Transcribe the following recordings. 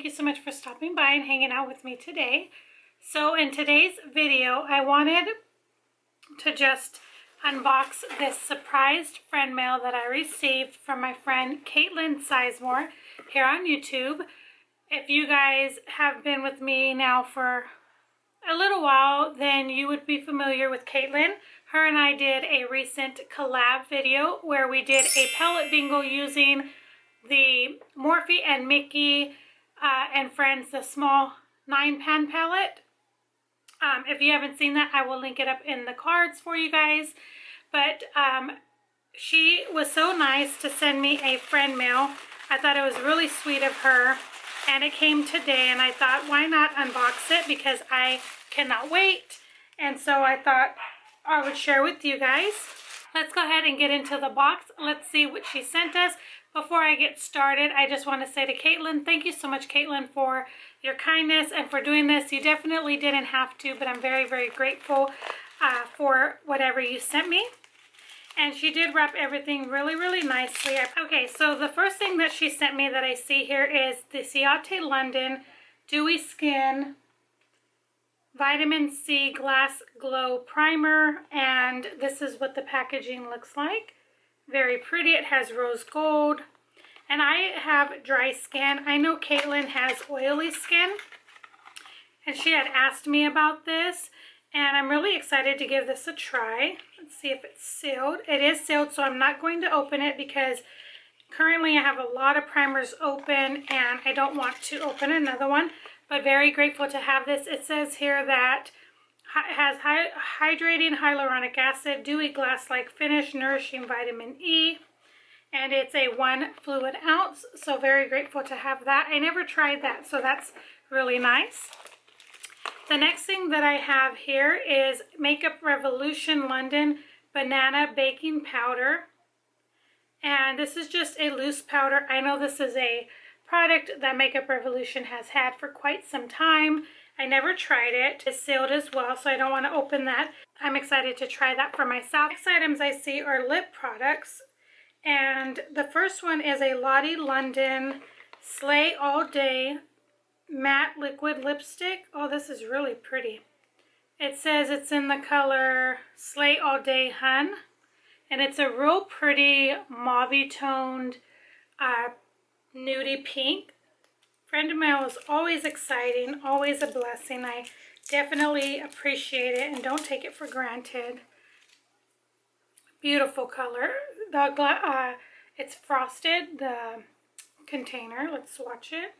thank you so much for stopping by and hanging out with me today. So in today's video, I wanted to just unbox this surprised friend mail that I received from my friend Caitlin Sizemore here on YouTube. If you guys have been with me now for a little while, then you would be familiar with Caitlin. Her and I did a recent collab video where we did a palette bingo using the Morphe and Mickey and Friends, the small 9-pan palette. If you haven't seen that, I will link it up in the cards for you guys. But she was so nice to send me a friend mail. I thought it was really sweet of her. And it came today, and I thought, why not unbox it? Because I cannot wait. And so I thought I would share with you guys. Let's go ahead and get into the box. Let's see what she sent us. Before I get started, I just want to say to Caitlin, thank you so much, Caitlin, for your kindness and for doing this. You definitely didn't have to, but I'm very, very grateful for whatever you sent me. And she did wrap everything really, really nicely. Okay, so the first thing that she sent me that I see here is the Ciate London Dewy Skin Vitamin C Glass Glow Primer. And this is what the packaging looks like. Very pretty. It has rose gold. And I have dry skin. I know Caitlin has oily skin. And she had asked me about this. And I'm really excited to give this a try. Let's see if it's sealed. It is sealed, so I'm not going to open it because currently I have a lot of primers open and I don't want to open another one. But very grateful to have this. It says here that it has hydrating hyaluronic acid, dewy glass-like finish, nourishing vitamin E. And it's a 1 fluid ounce, so very grateful to have that. I never tried that, so that's really nice. The next thing that I have here is Makeup Revolution London Banana Baking Powder. And this is just a loose powder. I know this is a product that Makeup Revolution has had for quite some time. I never tried it. It's sealed as well, so I don't want to open that. I'm excited to try that for myself. Next items I see are lip products. And the first one is a Lottie London Slay All Day Matte Liquid Lipstick. Oh, this is really pretty. It says it's in the color Slay All Day Hun. And it's a real pretty mauve toned nudie pink. Friend mail is always exciting, always a blessing. I definitely appreciate it and don't take it for granted. Beautiful color. It's frosted, the container. Let's swatch it.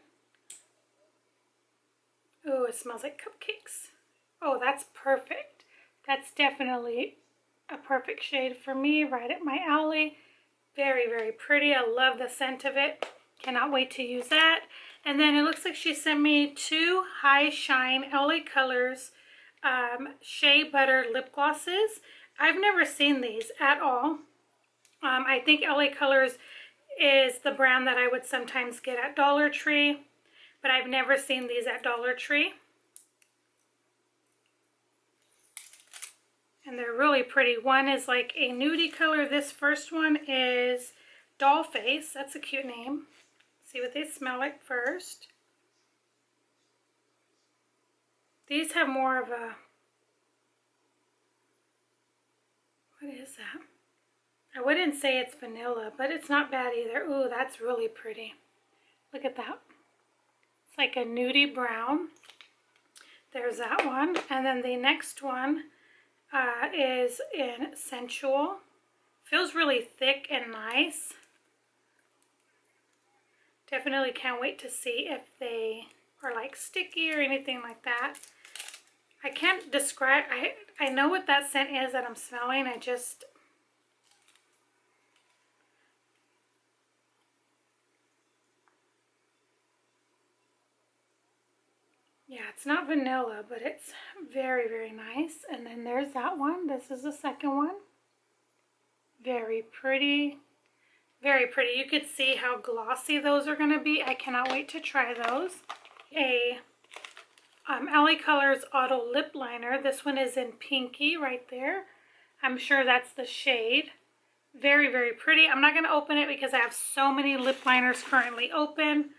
Oh, it smells like cupcakes. Oh, that's perfect. That's definitely a perfect shade for me, right up my alley. Very, very pretty. I love the scent of it. Cannot wait to use that. And then it looks like she sent me 2 High Shine LA Colors Shea Butter lip glosses. I've never seen these at all. I think LA Colors is the brand that I would sometimes get at Dollar Tree, but I've never seen these at Dollar Tree. And they're really pretty. One is like a nudie color. This first one is Doll Face. That's a cute name. See what they smell like first. These have more of a, what is that? I wouldn't say it's vanilla, but it's not bad either. Ooh, that's really pretty. Look at that. It's like a nudie brown. There's that one. And then the next one is in Sensual. Feels really thick and nice. Definitely can't wait to see if they are like sticky or anything like that. I can't describe, I know what that scent is that I'm smelling. Yeah, it's not vanilla, but it's very, very nice. And then there's that one. This is the second one. Very pretty. Very pretty. You could see how glossy those are going to be. I cannot wait to try those. A LA Colors Auto Lip Liner. This one is in Pinky right there. I'm sure that's the shade. Very, very pretty. I'm not going to open it because I have so many lip liners currently open.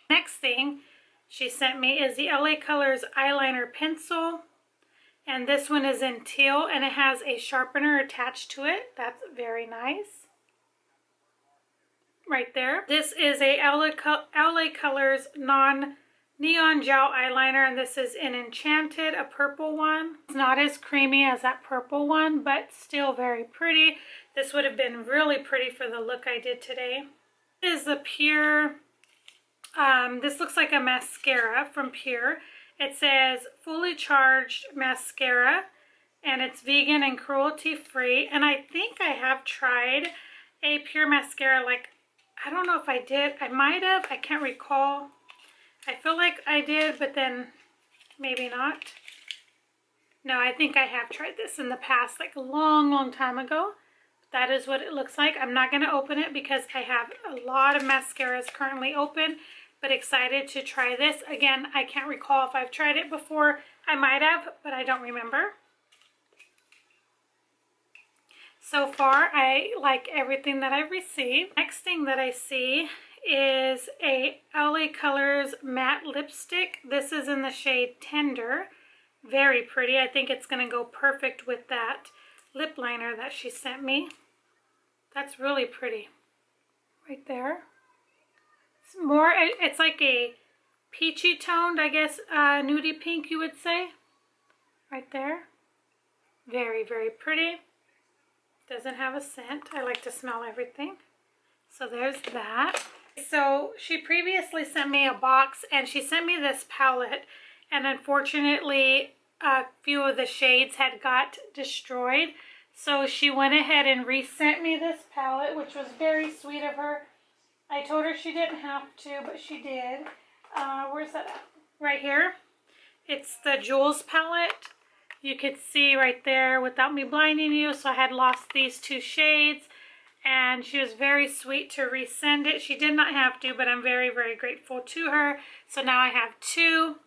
Next thing she sent me is the LA Colors eyeliner pencil. And this one is in teal, and it has a sharpener attached to it. That's very nice. Right there. This is a LA Colors non-neon gel eyeliner, and this is in Enchanted, a purple one. It's not as creamy as that purple one, but still very pretty. This would have been really pretty for the look I did today. This is the Pure, this looks like a mascara from Pure. It says fully charged mascara, and it's vegan and cruelty free. And I think I have tried a Pure mascara, like, I don't know if I did. I might have. I can't recall. I feel like I did, but then maybe not. No, I think I have tried this in the past, like a long, long time ago. That is what it looks like. I'm not going to open it because I have a lot of mascaras currently open, but excited to try this. Again, I can't recall if I've tried it before. I might have, but I don't remember. So far, I like everything that I've received. Next thing that I see is a LA Colors matte lipstick. This is in the shade Tender. Very pretty. I think it's going to go perfect with that lip liner that she sent me. That's really pretty. Right there. It's more, it's like a peachy toned, I guess, nudie pink, you would say. Right there. Very, very pretty. Doesn't have a scent. I like to smell everything. So there's that. So she previously sent me a box, and she sent me this palette, and unfortunately a few of the shades had got destroyed. So she went ahead and resent me this palette, which was very sweet of her. I told her she didn't have to, but she did. Where's that at? Right here. It's the Jewels palette. You could see right there without me blinding you. So I had lost these two shades, and she was very sweet to resend it. She did not have to, but I'm very, very grateful to her. So now I have two.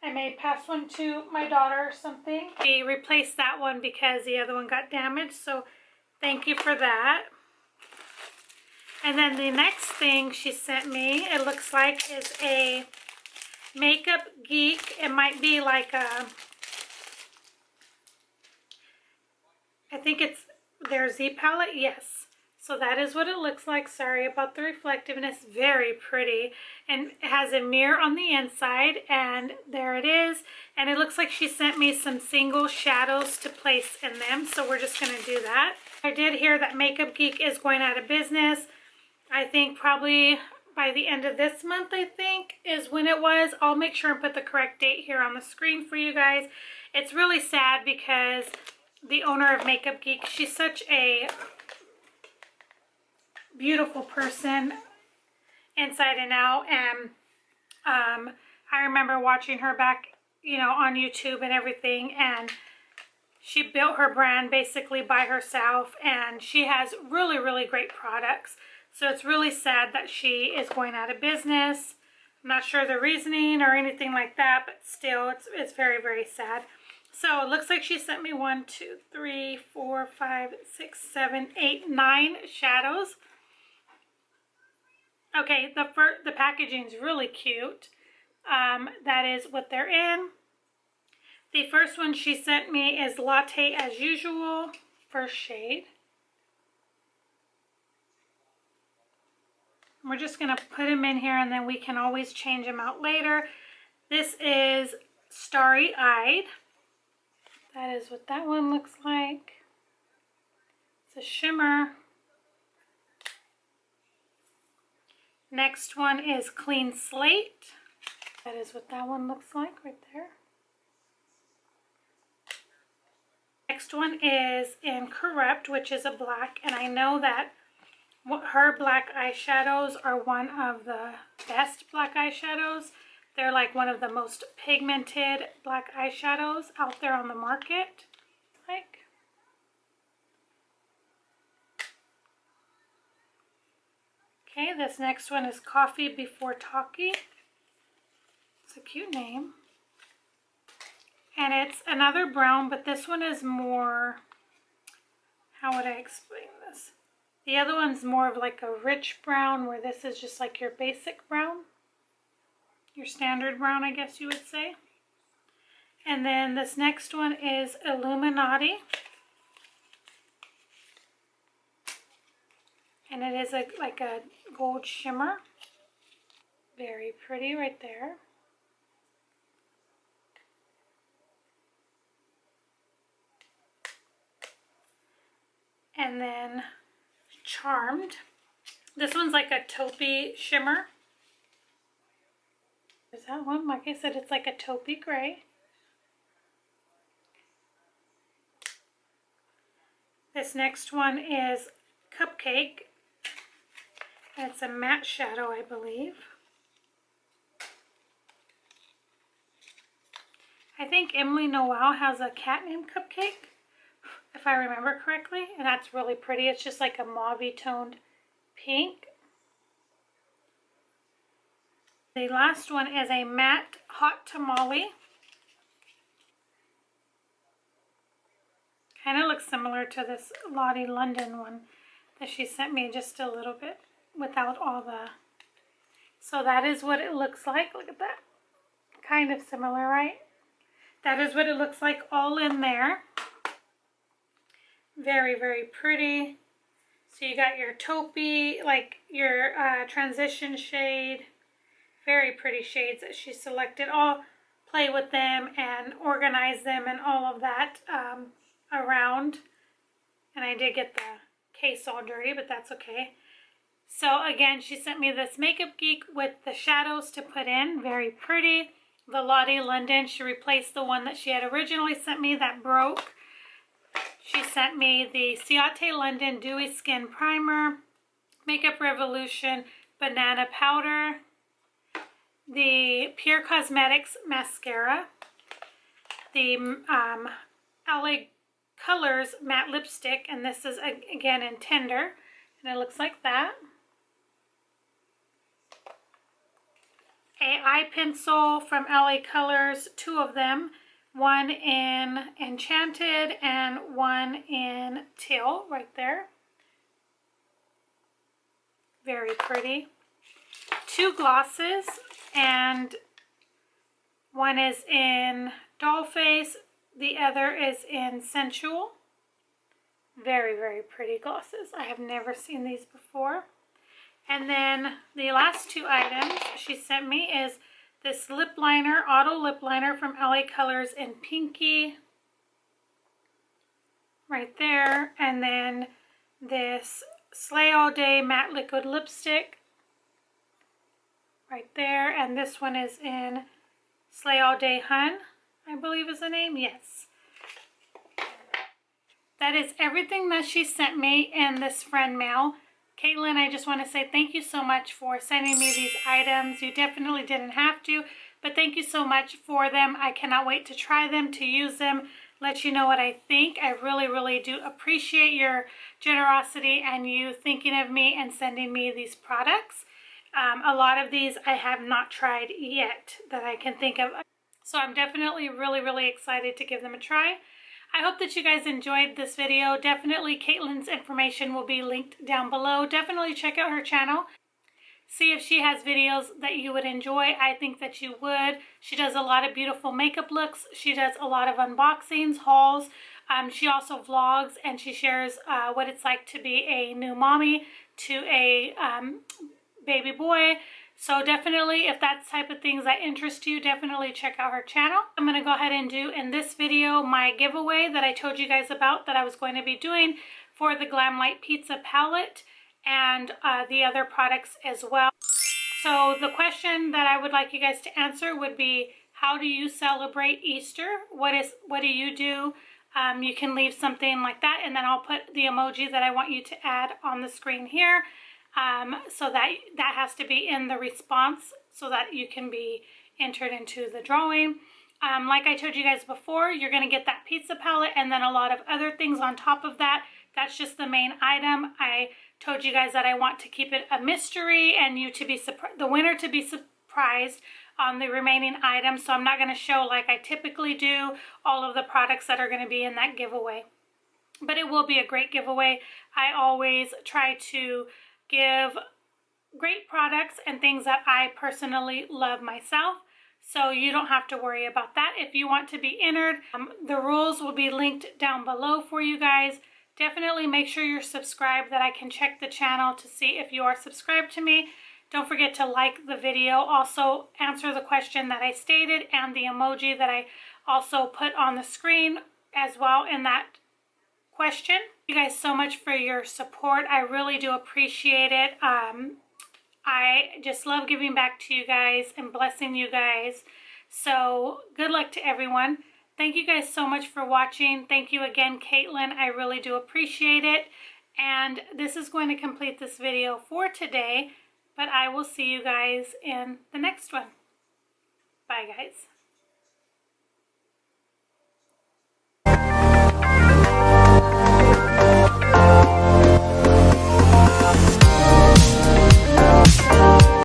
I may pass one to my daughter or something. She replaced that one because the other one got damaged. So thank you for that. And then the next thing she sent me, it looks like, is a Makeup Geek. It might be like a, I think it's their Z palette. Yes. So that is what it looks like. Sorry about the reflectiveness. Very pretty. And it has a mirror on the inside. And there it is. And it looks like she sent me some single shadows to place in them. So we're just going to do that. I did hear that Makeup Geek is going out of business. I think probably by the end of this month, I think, is when it was. I'll make sure and put the correct date here on the screen for you guys. It's really sad because the owner of Makeup Geek, she's such a beautiful person inside and out, and I remember watching her back, you know, on YouTube and everything, and she built her brand basically by herself, and she has really, really great products. So it's really sad that she is going out of business. I'm not sure the reasoning or anything like that, but still, it's very, very sad. So it looks like she sent me 1, 2, 3, 4, 5, 6, 7, 8, 9 shadows. Okay, the packaging is really cute. That is what they're in. The first one she sent me is Latte as Usual, first shade. We're just going to put them in here, and then we can always change them out later. This is Starry Eyed. That is what that one looks like. It's a shimmer. Next one is Clean Slate. That is what that one looks like right there. Next one is in Corrupt, which is a black, and I know that her black eyeshadows are one of the best black eyeshadows. They're like one of the most pigmented black eyeshadows out there on the market. Okay, this next one is Coffee Before Talkie. It's a cute name. And it's another brown, but this one is more, how would I explain this? The other one's more of like a rich brown, where this is just like your basic brown. your standard brown, I guess you would say. And then this next one is Illuminati. And it is like a gold shimmer. Very pretty right there. And then Charmed. This one's like a taupey shimmer. Is that one? Like I said, it's like a taupey gray. This next one is Cupcake. It's a matte shadow, I believe. I think Emily Noel has a cat named Cupcake, if I remember correctly, and that's really pretty. It's just like a mauve toned pink. The last one is a matte hot tamale. Kind of looks similar to this Lottie London one that she sent me, just a little bit without all the... So that is what it looks like. Look at that. Kind of similar, right? That is what it looks like all in there. Very, very pretty. So you got your taupey, like your transition shade. Very pretty shades that she selected. I'll play with them and organize them and all of that around. And I did get the case all dirty, but that's okay. So again, she sent me this Makeup Geek with the shadows to put in. Very pretty. The Lottie London, she replaced the one that she had originally sent me that broke. She sent me the Ciate London Dewy Skin Primer, Makeup Revolution Banana Powder, the Pure Cosmetics Mascara, the LA Colors Matte Lipstick, and this is again in Tender, and it looks like that. A eye pencil from LA Colors, two of them, one in Enchanted and one in Teal, right there. Very pretty. Two glosses, and one is in Dollface, the other is in Sensual. Very, very pretty glosses. I have never seen these before. And then the last two items she sent me is this lip liner, auto lip liner from LA Colors in Pinky. Right there. And then this Slay All Day Matte Liquid Lipstick. Right there. And this one is in Slay All Day Hun, I believe is the name. Yes. That is everything that she sent me in this friend mail. Caitlin, I just want to say thank you so much for sending me these items. You definitely didn't have to, but thank you so much for them. I cannot wait to try them, to use them, let you know what I think. I really, really do appreciate your generosity and you thinking of me and sending me these products. A lot of these I have not tried yet that I can think of. So I'm definitely really, really excited to give them a try. I hope that you guys enjoyed this video. Definitely Caitlin's information will be linked down below. Definitely check out her channel. See if she has videos that you would enjoy. I think that you would. She does a lot of beautiful makeup looks. She does a lot of unboxings, hauls. She also vlogs and she shares what it's like to be a new mommy to a baby boy. So definitely, if that's the type of things that interest you, definitely check out her channel. I'm going to go ahead and do in this video my giveaway that I told you guys about that I was going to be doing for the Glamlight Pizza palette and the other products as well. So the question that I would like you guys to answer would be, how do you celebrate Easter? What do you do? You can leave something like that, and then I'll put the emoji that I want you to add on the screen here. So that has to be in the response so that you can be entered into the drawing. Like I told you guys before, you're going to get that pizza palette and then a lot of other things on top of that. That's just the main item. I told you guys that I want to keep it a mystery and you to be the winner to be surprised on the remaining items. So I'm not going to show, like I typically do, all of the products that are going to be in that giveaway. But it will be a great giveaway. I always try to give great products and things that I personally love myself. So you don't have to worry about that. If you want to be entered, the rules will be linked down below for you guys. Definitely make sure you're subscribed, that I can check the channel to see if you are subscribed to me. Don't forget to like the video. Also answer the question that I stated and the emoji that I also put on the screen as well in that question. Thank you guys so much for your support. I really do appreciate it. I just love giving back to you guys and blessing you guys. So good luck to everyone. Thank you guys so much for watching. Thank you again, Caitlin. I really do appreciate it. And this is going to complete this video for today, but I will see you guys in the next one. Bye, guys.